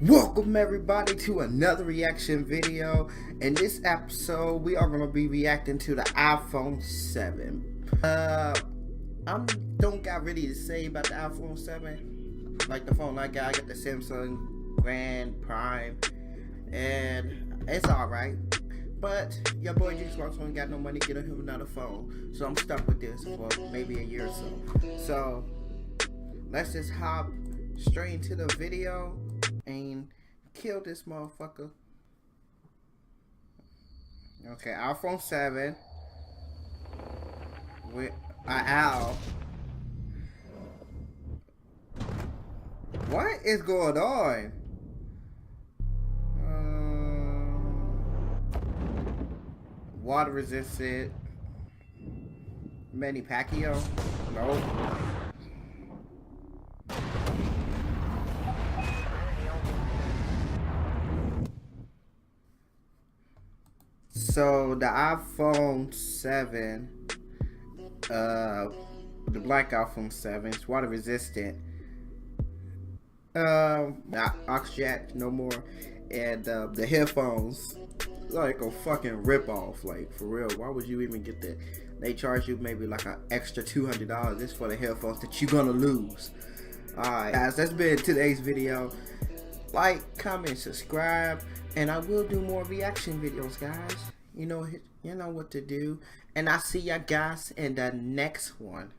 Welcome everybody to another reaction video. In this episode we are going to be reacting to the iPhone 7. I don't got really to say about the iPhone 7. Like the phone I got the Samsung Grand Prime, and it's alright. But your boy G Sparks ain't got no money to get him another phone, so I'm stuck with this for maybe a year or so. So let's just hop straight into the video and kill this motherfucker. Okay, iPhone 7 with an owl. What is going on? Water resistant. Manny Pacquiao? No. So the iPhone 7, the black iPhone 7 is water resistant. Not aux jack no more, and the headphones like a fucking rip off. Like for real, why would you even get that? They charge you maybe like an extra $200 just for the headphones that you're gonna lose. Alright guys, that's been today's video. Like, comment, subscribe, and I will do more reaction videos, guys. You know what to do, and I'll see ya guys in the next one.